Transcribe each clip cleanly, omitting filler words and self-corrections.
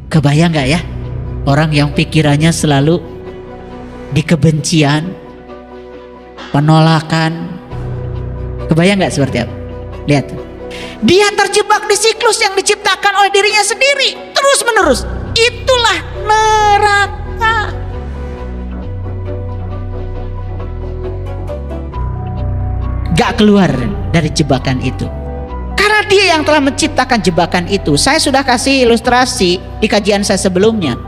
Kebayang gak ya? Orang yang pikirannya selalu di kebencian, penolakan. Kebayang gak seperti apa? Lihat. Dia terjebak di siklus yang diciptakan oleh dirinya sendiri. Terus menerus. Itulah neraka. Gak keluar dari jebakan itu. Karena dia yang telah menciptakan jebakan itu. Saya sudah kasih ilustrasi di kajian saya sebelumnya.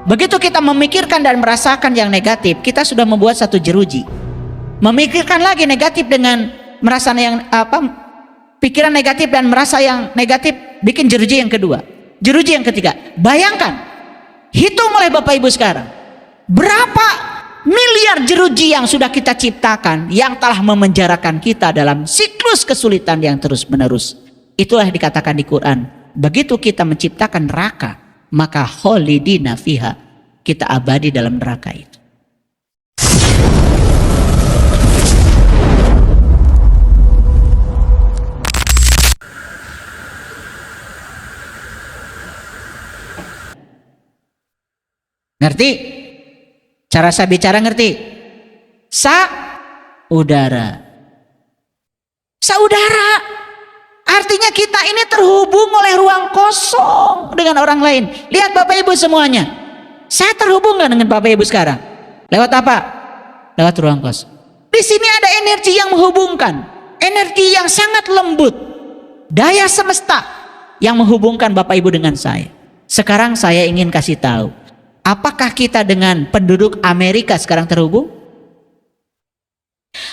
Begitu kita memikirkan dan merasakan yang negatif, kita sudah membuat satu jeruji. Memikirkan lagi negatif dengan merasa yang pikiran negatif dan merasa yang negatif, bikin jeruji yang kedua. Jeruji yang ketiga. Bayangkan, hitung oleh Bapak Ibu sekarang, berapa miliar jeruji yang sudah kita ciptakan yang telah memenjarakan kita dalam siklus kesulitan yang terus menerus. Itulah yang dikatakan di Quran. Begitu kita menciptakan neraka, maka kholidina fiha, kita abadi dalam neraka itu. Ngerti? Cara saya bicara ngerti? Saudara. Saudara. Artinya kita ini terhubung oleh ruang kosong dengan orang lain. Lihat Bapak Ibu semuanya. Saya terhubung gak dengan Bapak Ibu sekarang? Lewat apa? Lewat ruang kosong. Di sini ada energi yang menghubungkan. Energi yang sangat lembut. Daya semesta yang menghubungkan Bapak Ibu dengan saya. Sekarang saya ingin kasih tahu. Apakah kita dengan penduduk Amerika sekarang terhubung?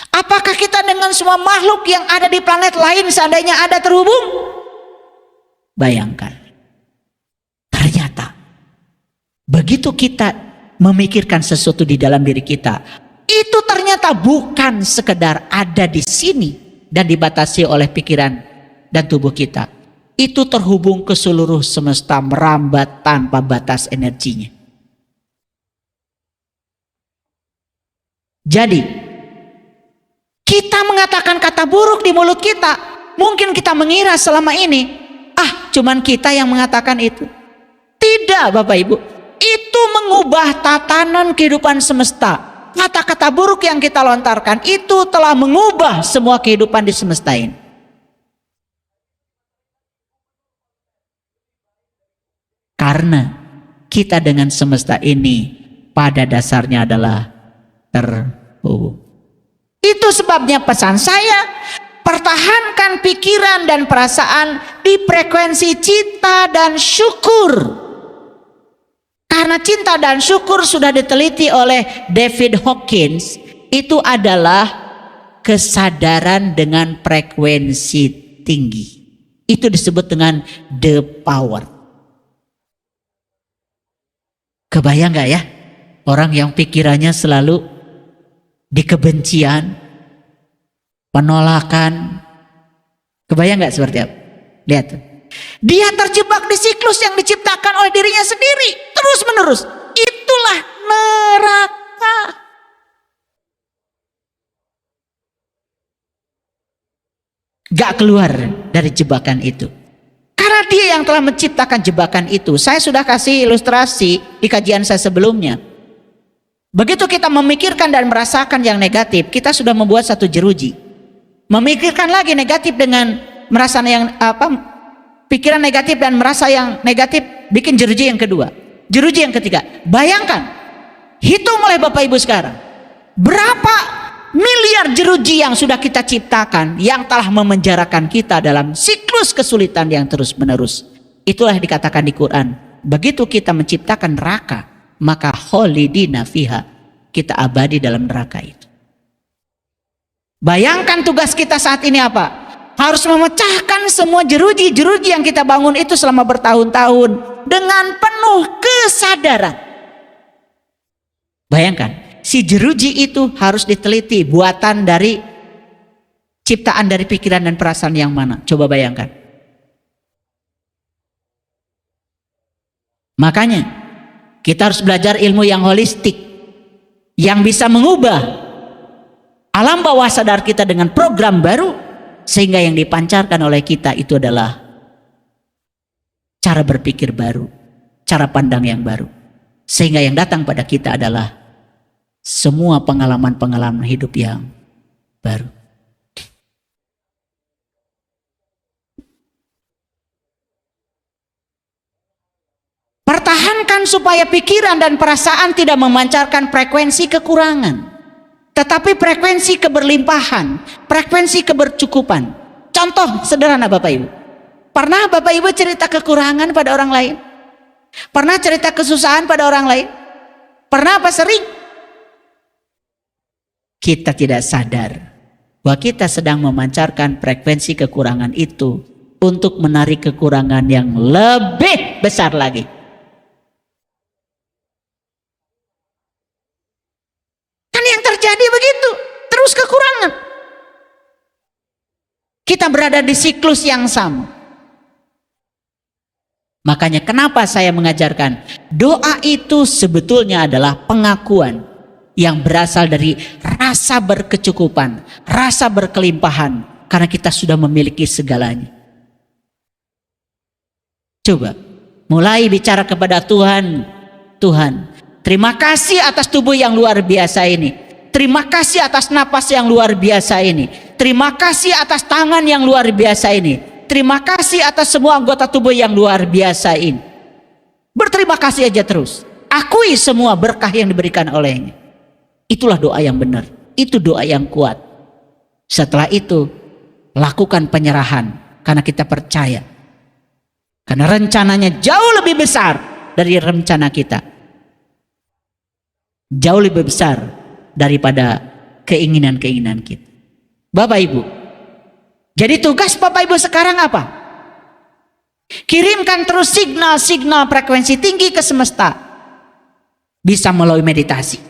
Apakah kita dengan semua makhluk yang ada di planet lain seandainya ada terhubung? Bayangkan. Ternyata begitu kita memikirkan sesuatu di dalam diri kita, itu ternyata bukan sekedar ada di sini dan dibatasi oleh pikiran dan tubuh kita. Itu terhubung ke seluruh semesta, merambat tanpa batas energinya. Jadi, kita mengatakan kata buruk di mulut kita. Mungkin kita mengira selama ini, cuman kita yang mengatakan itu. Tidak Bapak Ibu. Itu mengubah tatanan kehidupan semesta. Kata-kata buruk yang kita lontarkan itu telah mengubah semua kehidupan di semesta ini. Karena kita dengan semesta ini pada dasarnya adalah terhubung. Itu sebabnya pesan saya, pertahankan pikiran dan perasaan di frekuensi cinta dan syukur. Karena cinta dan syukur sudah diteliti oleh David Hawkins, itu adalah kesadaran dengan frekuensi tinggi. Itu disebut dengan the power. Kebayang gak ya? Orang yang pikirannya selalu di kebencian, penolakan. Kebayang gak seperti apa? Lihat. Dia terjebak di siklus yang diciptakan oleh dirinya sendiri. Terus menerus. Itulah neraka. Gak keluar dari jebakan itu. Karena dia yang telah menciptakan jebakan itu. Saya sudah kasih ilustrasi di kajian saya sebelumnya. Begitu kita memikirkan dan merasakan yang negatif, kita sudah membuat satu jeruji. Memikirkan lagi negatif dengan merasa yang pikiran negatif dan merasa yang negatif, bikin jeruji yang kedua. Jeruji yang ketiga. Bayangkan, hitung oleh Bapak Ibu sekarang, berapa miliar jeruji yang sudah kita ciptakan yang telah memenjarakan kita dalam siklus kesulitan yang terus menerus. Itulah yang dikatakan di Quran. Begitu kita menciptakan neraka, maka kholidina fiha, kita abadi dalam neraka itu. Bayangkan tugas kita saat ini apa? Harus memecahkan semua jeruji-jeruji yang kita bangun itu selama bertahun-tahun dengan penuh kesadaran. Bayangkan, si jeruji itu harus diteliti, buatan dari ciptaan dari pikiran dan perasaan yang mana? Coba bayangkan. Makanya kita harus belajar ilmu yang holistik, yang bisa mengubah alam bawah sadar kita dengan program baru, sehingga yang dipancarkan oleh kita itu adalah cara berpikir baru, cara pandang yang baru. Sehingga yang datang pada kita adalah semua pengalaman-pengalaman hidup yang baru. Pertahankan supaya pikiran dan perasaan tidak memancarkan frekuensi kekurangan, tetapi frekuensi keberlimpahan, frekuensi kebercukupan. Contoh sederhana Bapak Ibu. Pernah Bapak Ibu cerita kekurangan pada orang lain? Pernah cerita kesusahan pada orang lain? Pernah apa sering? Kita tidak sadar bahwa kita sedang memancarkan frekuensi kekurangan itu untuk menarik kekurangan yang lebih besar lagi. Kan yang terjadi begitu, terus kekurangan. Kita berada di siklus yang sama. Makanya kenapa saya mengajarkan doa itu sebetulnya adalah pengakuan yang berasal dari rasa berkecukupan, rasa berkelimpahan, karena kita sudah memiliki segalanya. Coba mulai bicara kepada Tuhan. Tuhan, terima kasih atas tubuh yang luar biasa ini. Terima kasih atas napas yang luar biasa ini. Terima kasih atas tangan yang luar biasa ini. Terima kasih atas semua anggota tubuh yang luar biasa ini. Berterima kasih aja terus. Akui semua berkah yang diberikan olehnya. Itulah doa yang benar. Itu doa yang kuat. Setelah itu, lakukan penyerahan. Karena kita percaya. Karena rencananya jauh lebih besar dari rencana kita. Jauh lebih besar daripada keinginan-keinginan kita. Bapak Ibu, jadi tugas Bapak Ibu sekarang apa? Kirimkan terus signal-signal frekuensi tinggi ke semesta. Bisa melalui meditasi,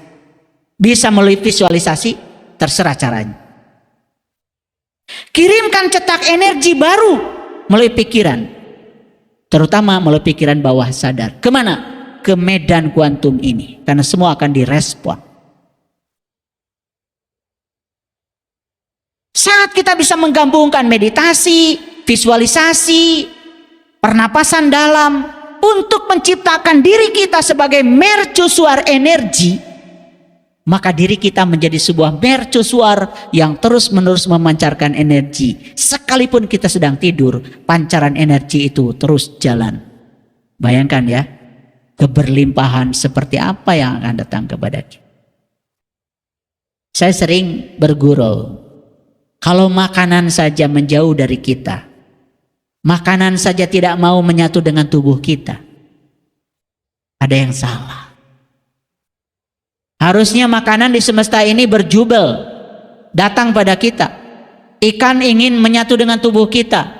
bisa melalui visualisasi, terserah caranya. Kirimkan cetak energi baru melalui pikiran, terutama melalui pikiran bawah sadar. Kemana? Ke medan kuantum ini, karena semua akan direspon. Saat kita bisa menggabungkan meditasi, visualisasi, pernapasan dalam untuk menciptakan diri kita sebagai mercusuar energi, maka diri kita menjadi sebuah mercusuar yang terus-menerus memancarkan energi. Sekalipun kita sedang tidur, pancaran energi itu terus jalan. Bayangkan ya, keberlimpahan seperti apa yang akan datang kepada kita. Saya sering bergurau. Kalau makanan saja menjauh dari kita, makanan saja tidak mau menyatu dengan tubuh kita, ada yang salah. Harusnya makanan di semesta ini berjubel, datang pada kita. Ikan ingin menyatu dengan tubuh kita,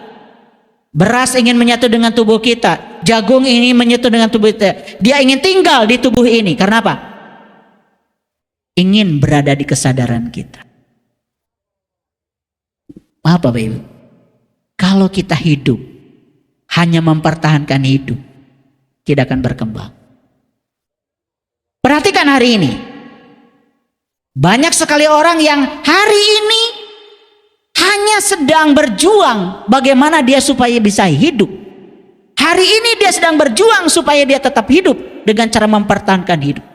beras ingin menyatu dengan tubuh kita, jagung ingin menyatu dengan tubuh kita. Dia ingin tinggal di tubuh ini, karena apa? Ingin berada di kesadaran kita. Maaf Bapak Ibu, kalau kita hidup hanya mempertahankan hidup, tidak akan berkembang. Perhatikan hari ini, banyak sekali orang yang hari ini hanya sedang berjuang bagaimana dia supaya bisa hidup. Hari ini dia sedang berjuang supaya dia tetap hidup dengan cara mempertahankan hidup.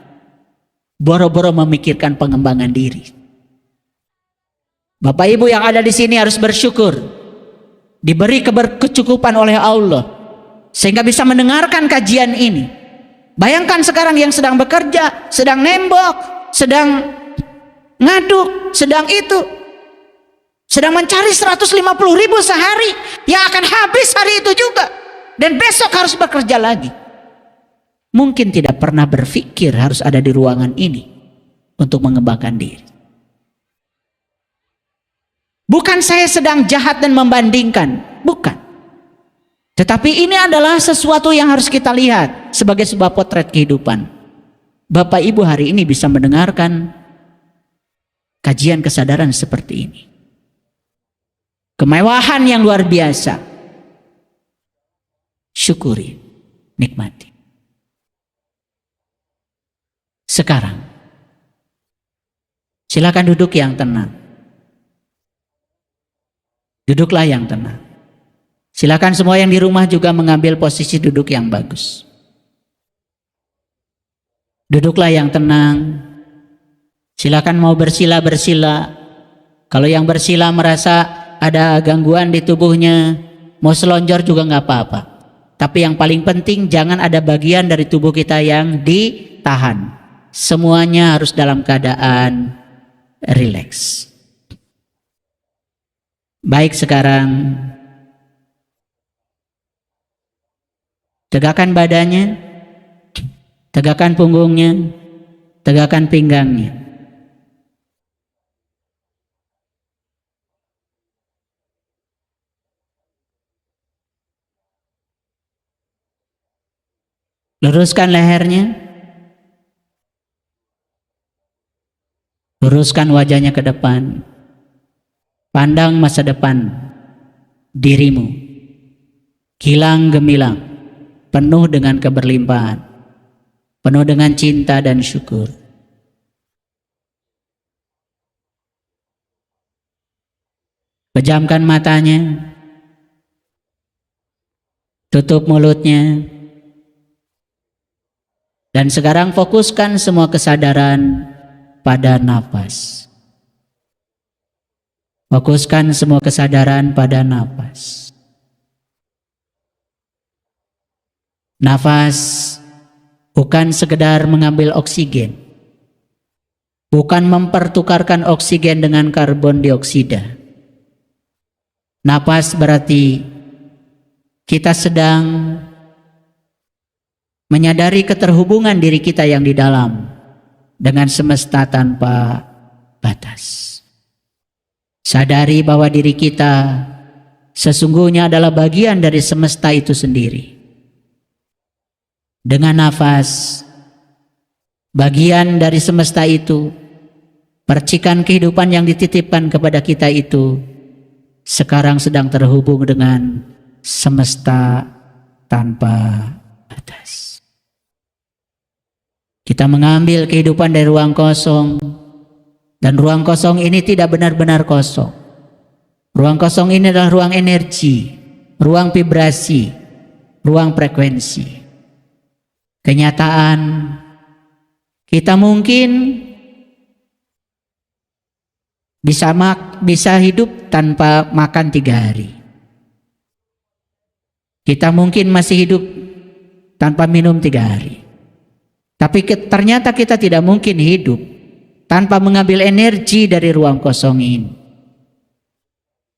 Boro-boro memikirkan pengembangan diri. Bapak Ibu yang ada di sini harus bersyukur, diberi keberkecukupan oleh Allah sehingga bisa mendengarkan kajian ini. Bayangkan sekarang yang sedang bekerja, sedang nembok, sedang ngaduk, sedang itu, sedang mencari 150.000 sehari yang akan habis hari itu juga, dan besok harus bekerja lagi. Mungkin tidak pernah berpikir harus ada di ruangan ini untuk mengembangkan diri. Bukan saya sedang jahat dan membandingkan, bukan. Tetapi ini adalah sesuatu yang harus kita lihat sebagai sebuah potret kehidupan. Bapak Ibu hari ini bisa mendengarkan kajian kesadaran seperti ini. Kemewahan yang luar biasa. Syukuri, nikmati. Sekarang, silakan duduk yang tenang. Duduklah yang tenang. Silakan semua yang di rumah juga mengambil posisi duduk yang bagus. Duduklah yang tenang. Silakan mau bersila, bersila. Kalau yang bersila merasa ada gangguan di tubuhnya, mau selonjor juga nggak apa-apa. Tapi yang paling penting jangan ada bagian dari tubuh kita yang ditahan. Semuanya harus dalam keadaan rileks. Baik, sekarang tegakkan badannya, tegakkan punggungnya, tegakkan pinggangnya. Luruskan lehernya, luruskan wajahnya ke depan. Pandang masa depan dirimu, gilang gemilang, penuh dengan keberlimpahan, penuh dengan cinta dan syukur. Pejamkan matanya, tutup mulutnya, dan sekarang fokuskan semua kesadaran pada napas. Fokuskan semua kesadaran pada napas. Nafas bukan sekedar mengambil oksigen, bukan mempertukarkan oksigen dengan karbon dioksida. Napas berarti kita sedang menyadari keterhubungan diri kita yang di dalam dengan semesta tanpa batas. Sadari bahwa diri kita sesungguhnya adalah bagian dari semesta itu sendiri. Dengan nafas, bagian dari semesta itu, percikan kehidupan yang dititipkan kepada kita itu sekarang sedang terhubung dengan semesta tanpa batas. Kita mengambil kehidupan dari ruang kosong, dan ruang kosong ini tidak benar-benar kosong. Ruang kosong ini adalah ruang energi, ruang vibrasi, ruang frekuensi. Kenyataan, kita mungkin bisa hidup tanpa makan 3 hari. Kita mungkin masih hidup tanpa minum 3 hari. Tapi ternyata kita tidak mungkin hidup tanpa mengambil energi dari ruang kosong ini.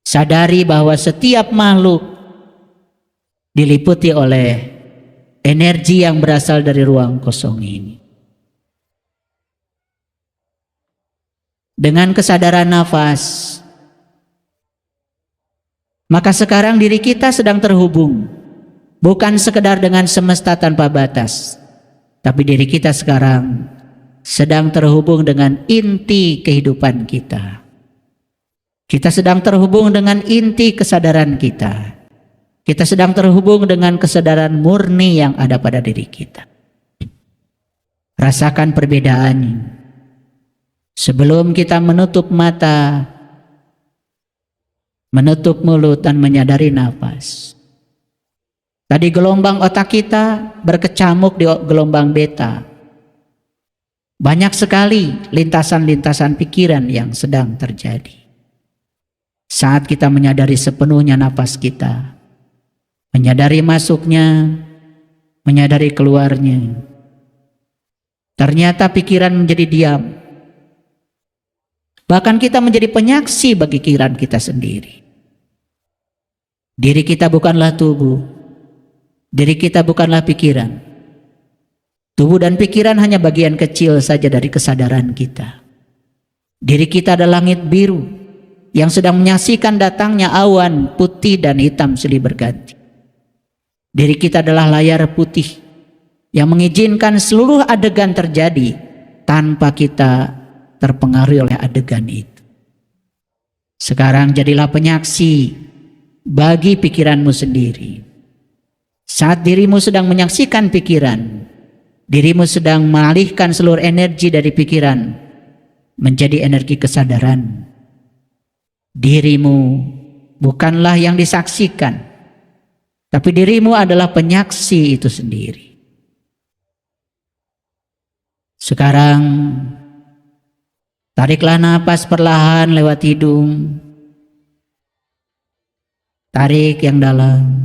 Sadari bahwa setiap makhluk diliputi oleh energi yang berasal dari ruang kosong ini. Dengan kesadaran nafas, maka sekarang diri kita sedang terhubung, bukan sekedar dengan semesta tanpa batas, tapi diri kita sekarang sedang terhubung dengan inti kehidupan kita. Kita sedang terhubung dengan inti kesadaran kita. Kita sedang terhubung dengan kesadaran murni yang ada pada diri kita. Rasakan perbedaannya. Sebelum kita menutup mata, menutup mulut dan menyadari nafas. Tadi gelombang otak kita berkecamuk di gelombang beta. Banyak sekali lintasan-lintasan pikiran yang sedang terjadi. Saat kita menyadari sepenuhnya nafas kita, menyadari masuknya, menyadari keluarnya, ternyata pikiran menjadi diam. Bahkan kita menjadi penyaksi bagi pikiran kita sendiri. Diri kita bukanlah tubuh, diri kita bukanlah pikiran. Tubuh dan pikiran hanya bagian kecil saja dari kesadaran kita. Diri kita adalah langit biru yang sedang menyaksikan datangnya awan putih dan hitam silih berganti. Diri kita adalah layar putih yang mengizinkan seluruh adegan terjadi tanpa kita terpengaruhi oleh adegan itu. Sekarang jadilah penyaksi bagi pikiranmu sendiri. Saat dirimu sedang menyaksikan pikiran, dirimu sedang mengalihkan seluruh energi dari pikiran menjadi energi kesadaran. Dirimu bukanlah yang disaksikan, tapi dirimu adalah penyaksi itu sendiri. Sekarang tariklah napas perlahan lewat hidung. Tarik yang dalam.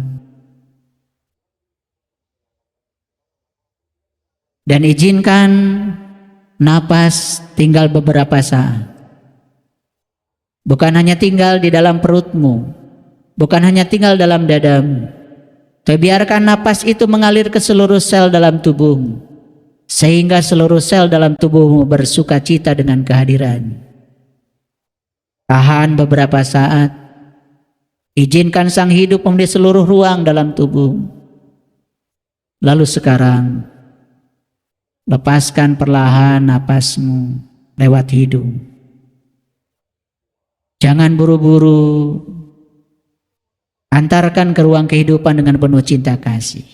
Dan izinkan napas tinggal beberapa saat. Bukan hanya tinggal di dalam perutmu, bukan hanya tinggal dalam dadamu, tapi biarkan napas itu mengalir ke seluruh sel dalam tubuhmu, sehingga seluruh sel dalam tubuhmu bersuka cita dengan kehadiran. Tahan beberapa saat, izinkan sang hidup memenuhi seluruh ruang dalam tubuhmu. Lalu sekarang, lepaskan perlahan napasmu lewat hidung. Jangan buru-buru, antarkan ke ruang kehidupan dengan penuh cinta kasih.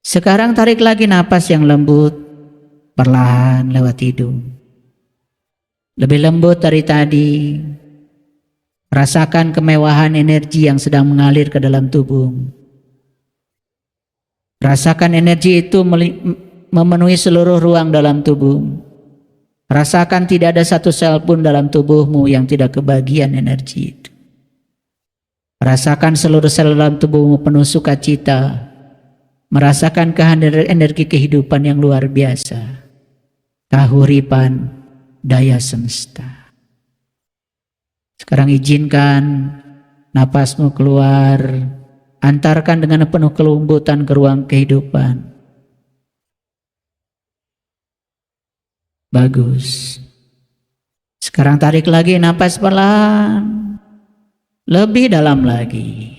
Sekarang tarik lagi napas yang lembut, perlahan lewat hidung. Lebih lembut dari tadi. Rasakan kemewahan energi yang sedang mengalir ke dalam tubuh. Rasakan energi itu memenuhi seluruh ruang dalam tubuh. Rasakan tidak ada satu sel pun dalam tubuhmu yang tidak kebagian energi itu. Rasakan seluruh sel dalam tubuhmu penuh sukacita. Merasakan kehadiran energi kehidupan yang luar biasa. Kahuripan daya semesta. Sekarang izinkan napasmu keluar. Antarkan dengan penuh kelembutan ke ruang kehidupan. Bagus. Sekarang tarik lagi napas pelan. Lebih dalam lagi.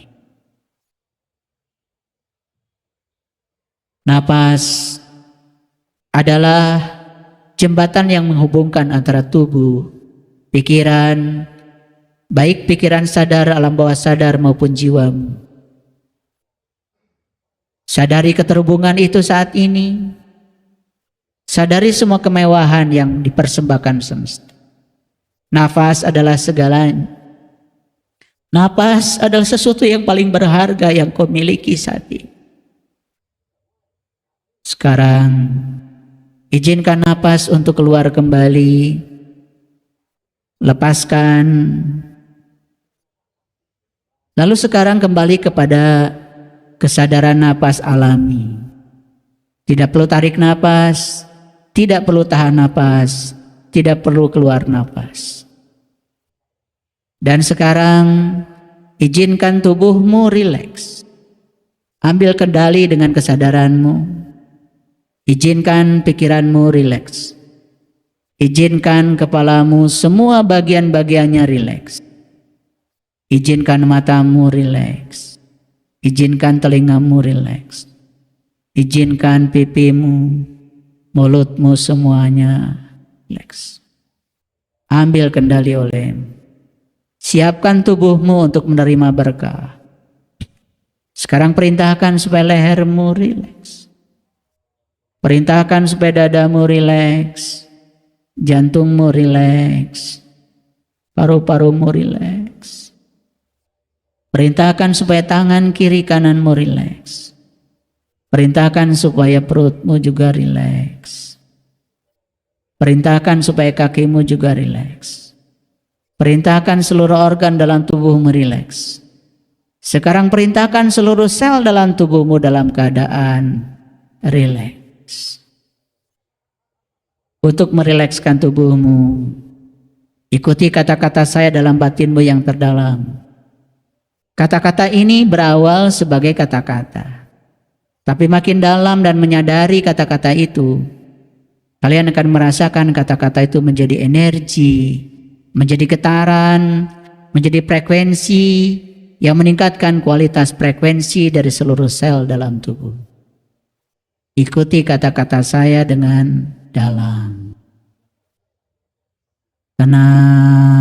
Napas adalah jembatan yang menghubungkan antara tubuh, pikiran, baik pikiran sadar, alam bawah sadar maupun jiwamu. Sadari keterhubungan itu saat ini. Sadari semua kemewahan yang dipersembahkan semesta. Nafas adalah segalanya. Nafas adalah sesuatu yang paling berharga yang kau miliki saat ini. Sekarang, izinkan nafas untuk keluar kembali. Lepaskan. Lalu sekarang kembali kepada kesadaran nafas alami. Tidak perlu tarik nafas. Tidak perlu tahan napas, tidak perlu keluar napas. Dan sekarang izinkan tubuhmu rileks. Ambil kendali dengan kesadaranmu. Izinkan pikiranmu rileks. Izinkan kepalamu semua bagian-bagiannya rileks. Izinkan matamu rileks. Izinkan telingamu rileks. Izinkan pipimu, mulutmu semuanya rileks. Ambil kendali olehmu. Siapkan tubuhmu untuk menerima berkah. Sekarang perintahkan supaya lehermu rileks. Perintahkan supaya dadamu rileks. Jantungmu rileks. Paru-parumu rileks. Perintahkan supaya tangan kiri kananmu rileks. Perintahkan supaya perutmu juga rileks. Perintahkan supaya kakimu juga rileks. Perintahkan seluruh organ dalam tubuhmu rileks. Sekarang perintahkan seluruh sel dalam tubuhmu dalam keadaan rileks. Untuk merilekskan tubuhmu, ikuti kata-kata saya dalam batinmu yang terdalam. Kata-kata ini berawal sebagai kata-kata. Tapi makin dalam dan menyadari kata-kata itu, kalian akan merasakan kata-kata itu menjadi energi, menjadi getaran, menjadi frekuensi yang meningkatkan kualitas frekuensi dari seluruh sel dalam tubuh. Ikuti kata-kata saya dengan dalam. Tenang.